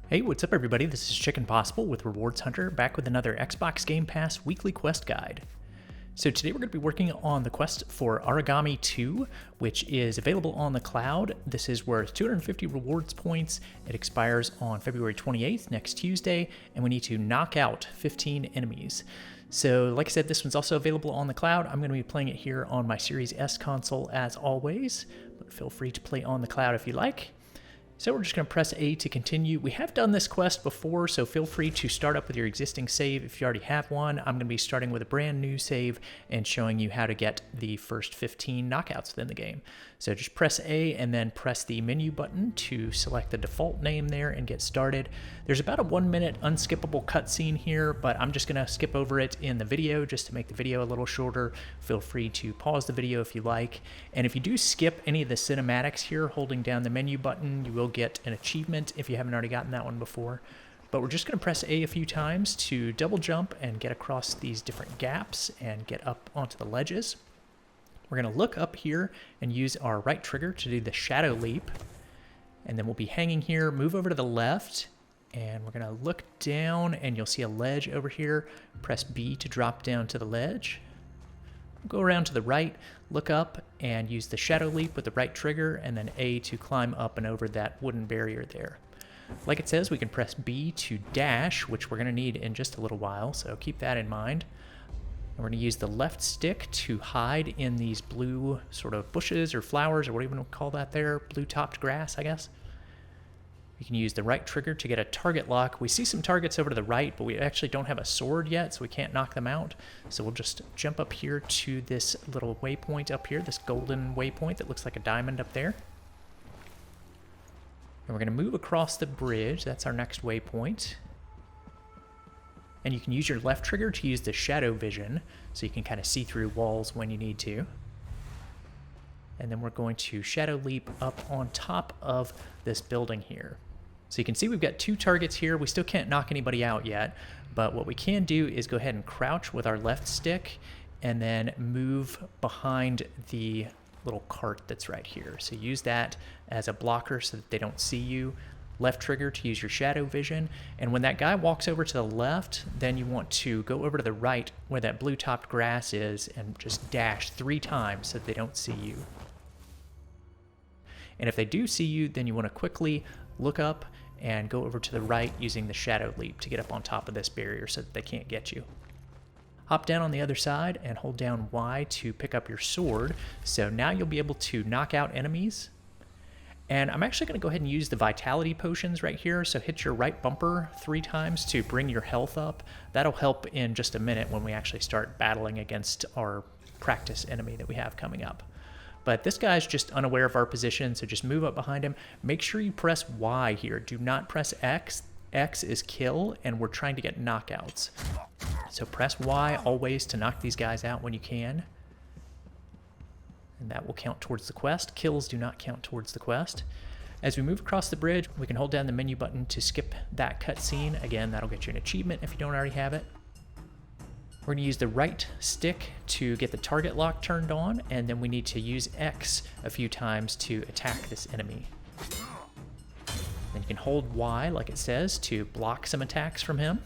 Hey, what's up everybody? This is Chicken Possible with Rewards Hunter, back with another Xbox Game Pass weekly quest guide. So today we're going to be working on the quest for Aragami 2, which is available on the cloud. This is worth 250 rewards points. It expires on February 28th, next Tuesday, and we need to knock out 15 enemies. So like I said, this one's also available on the cloud. I'm going to be playing it here on my Series S console as always, but feel free to play on the cloud if you like. So we're just going to press A to continue. We have done this quest before, so feel free to start up with your existing save if you already have one. I'm going to be starting with a brand new save and showing you how to get the first 15 knockouts within the game. So just press A and then press the menu button to select the default name there and get started. There's about a 1 minute unskippable cutscene here, but I'm just going to skip over it in the video just to make the video a little shorter. Feel free to pause the video if you like. And if you do skip any of the cinematics here, holding down the menu button, you will get an achievement if you haven't already gotten that one before. But we're just going to press A few times to double jump and get across these different gaps and get up onto the ledges. We're going to look up here and use our right trigger to do the shadow leap. And then we'll be hanging here, move over to the left, and we're going to look down and you'll see a ledge over here. Press B to drop down to the ledge. Go around to the right, look up, and use the shadow leap with the right trigger, and then A to climb up and over that wooden barrier there. Like it says, we can press B to dash, which we're going to need in just a little while, so keep that in mind. And we're going to use the left stick to hide in these blue sort of bushes or flowers, or what do you want to call that there? Blue-topped grass, I guess. You can use the right trigger to get a target lock. We see some targets over to the right, but we actually don't have a sword yet, so we can't knock them out. So we'll just jump up here to this little waypoint up here, this golden waypoint that looks like a diamond up there. And we're going to move across the bridge. That's our next waypoint. And you can use your left trigger to use the shadow vision, so you can kind of see through walls when you need to. And then we're going to shadow leap up on top of this building here. So you can see we've got two targets here. We still can't knock anybody out yet, but what we can do is go ahead and crouch with our left stick and then move behind the little cart that's right here. So use that as a blocker so that they don't see you. Left trigger to use your shadow vision, and when that guy walks over to the left, then you want to go over to the right where that blue-topped grass is and just dash 3 times so that they don't see you. And if they do see you, then you want to quickly look up and go over to the right using the shadow leap to get up on top of this barrier so that they can't get you. Hop down on the other side and hold down Y to pick up your sword. So now you'll be able to knock out enemies. And I'm actually going to go ahead and use the vitality potions right here. So hit your right bumper 3 times to bring your health up. That'll help in just a minute when we actually start battling against our practice enemy that we have coming up. But this guy's just unaware of our position, so just move up behind him. Make sure you press Y here. Do not press X. X is kill, and we're trying to get knockouts. So press Y always to knock these guys out when you can. And that will count towards the quest. Kills do not count towards the quest. As we move across the bridge, we can hold down the menu button to skip that cutscene. Again, that'll get you an achievement if you don't already have it. We're going to use the right stick to get the target lock turned on, and then we need to use X a few times to attack this enemy. Then you can hold Y, like it says, to block some attacks from him.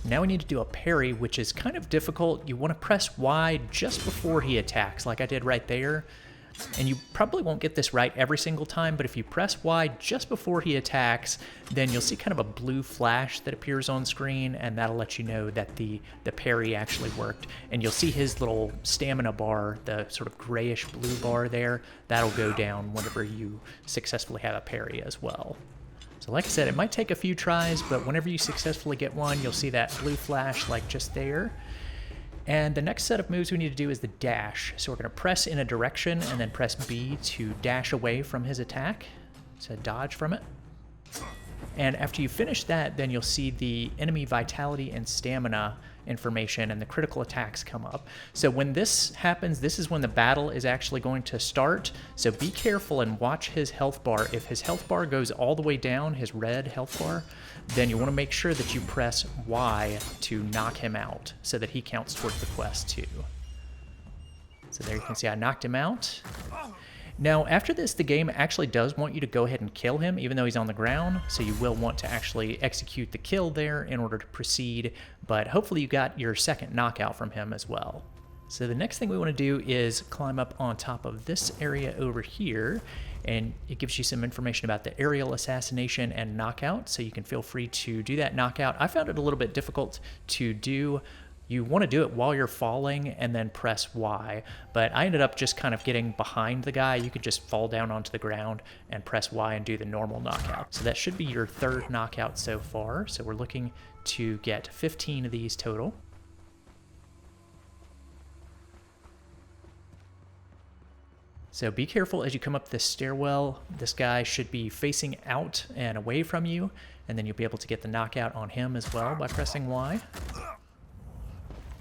Now we need to do a parry, which is kind of difficult. You want to press Y just before he attacks, like I did right there. And you probably won't get this right every single time, but if you press Y just before he attacks, then you'll see kind of a blue flash that appears on screen, and that'll let you know that the parry actually worked. And you'll see his little stamina bar, the sort of grayish blue bar there, that'll go down whenever you successfully have a parry as well. So like I said, it might take a few tries, but whenever you successfully get one, you'll see that blue flash like just there. And the next set of moves we need to do is the dash. So we're going to press in a direction and then press B to dash away from his attack, to dodge from it. And after you finish that, then you'll see the enemy vitality and stamina information and the critical attacks come up. So when this happens, this is when the battle is actually going to start. So be careful and watch his health bar. If his health bar goes all the way down, his red health bar, then you want to make sure that you press Y to knock him out so that he counts towards the quest too. So there you can see I knocked him out. Now, after this, the game actually does want you to go ahead and kill him, even though he's on the ground. So you will want to actually execute the kill there in order to proceed. But hopefully you got your second knockout from him as well. So the next thing we want to do is climb up on top of this area over here. And it gives you some information about the aerial assassination and knockout. So you can feel free to do that knockout. I found it a little bit difficult to do. You want to do it while you're falling and then press Y, but I ended up just kind of getting behind the guy. You could just fall down onto the ground and press Y and do the normal knockout. So that should be your third knockout so far. So we're looking to get 15 of these total. So be careful as you come up this stairwell. This guy should be facing out and away from you, and then you'll be able to get the knockout on him as well by pressing Y.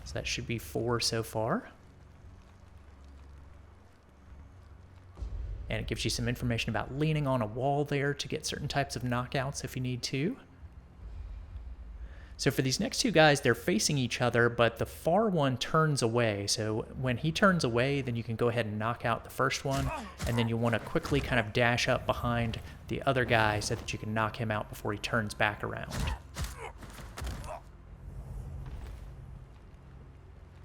So that should be 4 so far. And it gives you some information about leaning on a wall there to get certain types of knockouts if you need to. So for these next two guys, they're facing each other, but the far one turns away. So when he turns away, then you can go ahead and knock out the first one, and then you want to quickly kind of dash up behind the other guy so that you can knock him out before he turns back around.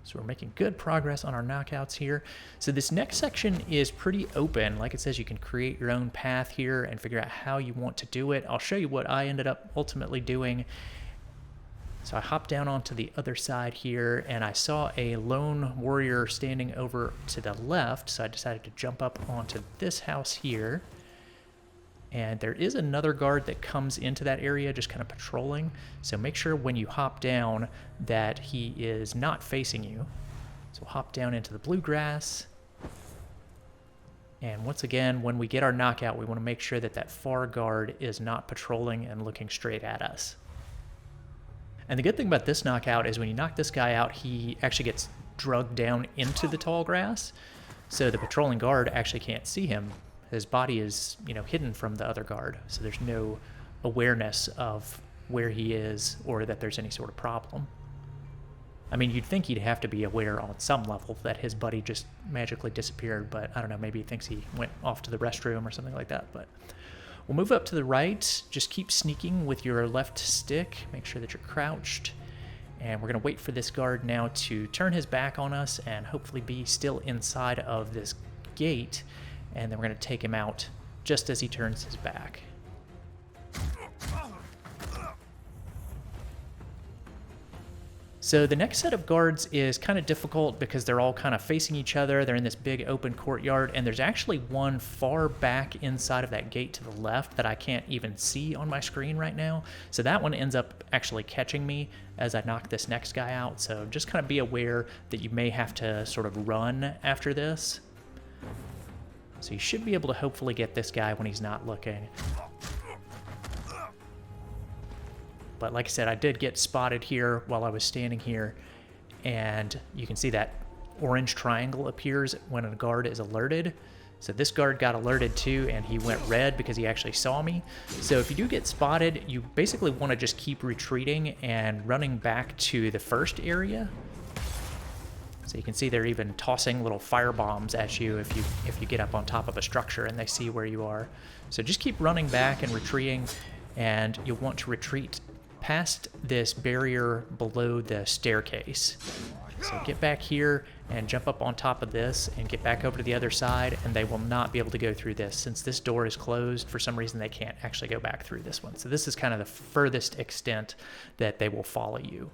So we're making good progress on our knockouts here. So this next section is pretty open. Like it says, you can create your own path here and figure out how you want to do it. I'll show you what I ended up ultimately doing. So I hopped down onto the other side here, and I saw a lone warrior standing over to the left, so I decided to jump up onto this house here. And there is another guard that comes into that area just kind of patrolling. So make sure when you hop down that he is not facing you. So we'll hop down into the bluegrass. And once again, when we get our knockout, we want to make sure that that far guard is not patrolling and looking straight at us. And the good thing about this knockout is when you knock this guy out, he actually gets drugged down into the tall grass. So the patrolling guard actually can't see him. His body is, hidden from the other guard, so there's no awareness of where he is or that there's any sort of problem. I mean, you'd think he'd have to be aware on some level that his buddy just magically disappeared, but I don't know, maybe he thinks he went off to the restroom or something like that. But we'll move up to the right. Just keep sneaking with your left stick. Make sure that you're crouched. And we're going to wait for this guard now to turn his back on us and hopefully be still inside of this gate. And then we're going to take him out just as he turns his back. So the next set of guards is kind of difficult because they're all kind of facing each other. They're in this big open courtyard, and there's actually one far back inside of that gate to the left that I can't even see on my screen right now. So that one ends up actually catching me as I knock this next guy out. So just kind of be aware that you may have to sort of run after this. So you should be able to hopefully get this guy when he's not looking. But like I said, I did get spotted here while I was standing here, and you can see that orange triangle appears when a guard is alerted. So this guard got alerted too, and he went red because he actually saw me. So if you do get spotted, you basically want to just keep retreating and running back to the first area. So you can see they're even tossing little fire bombs at you if you get up on top of a structure and they see where you are. So just keep running back and retreating, and you'll want to retreat past this barrier below the staircase. So get back here and jump up on top of this and get back over to the other side, and they will not be able to go through this. Since this door is closed, for some reason they can't actually go back through this one. So this is kind of the furthest extent that they will follow you.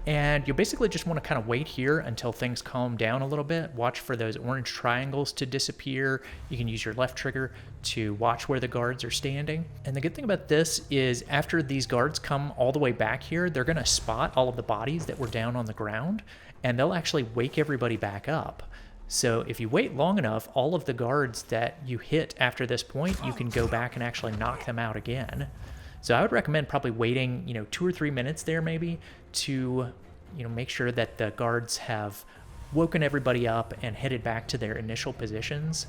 And you'll basically just want to kind of wait here until things calm down a little bit. Watch for those orange triangles to disappear. You can use your left trigger to watch where the guards are standing. And the good thing about this is after these guards come all the way back here, they're going to spot all of the bodies that were down on the ground, and they'll actually wake everybody back up. So if you wait long enough, all of the guards that you hit after this point, you can go back and actually knock them out again. So I would recommend probably waiting, 2 or 3 minutes there maybe to, make sure that the guards have woken everybody up and headed back to their initial positions.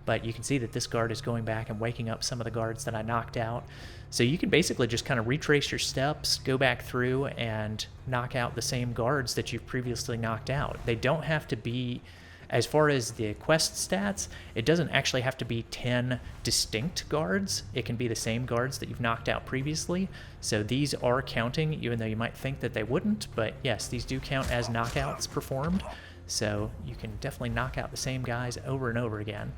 But you can see that this guard is going back and waking up some of the guards that I knocked out. So you can basically just kind of retrace your steps, go back through and knock out the same guards that you've previously knocked out. They don't have to be As far as the quest stats, it doesn't actually have to be 10 distinct guards. It can be the same guards that you've knocked out previously. So these are counting, even though you might think that they wouldn't. But yes, these do count as knockouts performed. So you can definitely knock out the same guys over and over again.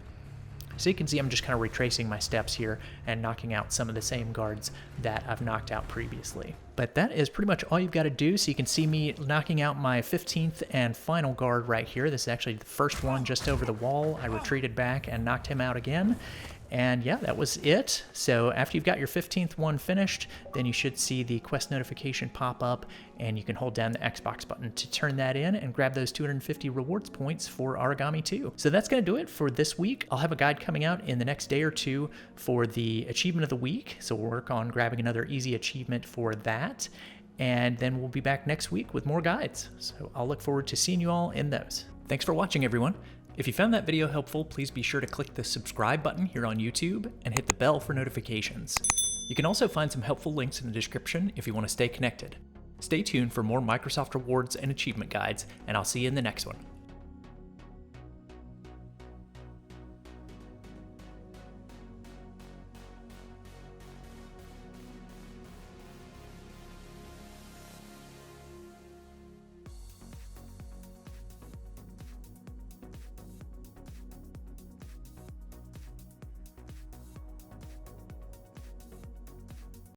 So you can see I'm just kind of retracing my steps here and knocking out some of the same guards that I've knocked out previously. But that is pretty much all you've got to do. So you can see me knocking out my 15th and final guard right here. This is actually the first one just over the wall. I retreated back and knocked him out again. And yeah, that was it. So after you've got your 15th one finished, then you should see the quest notification pop up, and you can hold down the Xbox button to turn that in and grab those 250 rewards points for Aragami 2. So that's going to do it for this week. I'll have a guide coming out in the next day or two for the achievement of the week. So we'll work on grabbing another easy achievement for that. And then we'll be back next week with more guides. So I'll look forward to seeing you all in those. Thanks for watching, everyone. If you found that video helpful, please be sure to click the subscribe button here on YouTube and hit the bell for notifications. You can also find some helpful links in the description if you want to stay connected. Stay tuned for more Microsoft rewards and achievement guides, and I'll see you in the next one.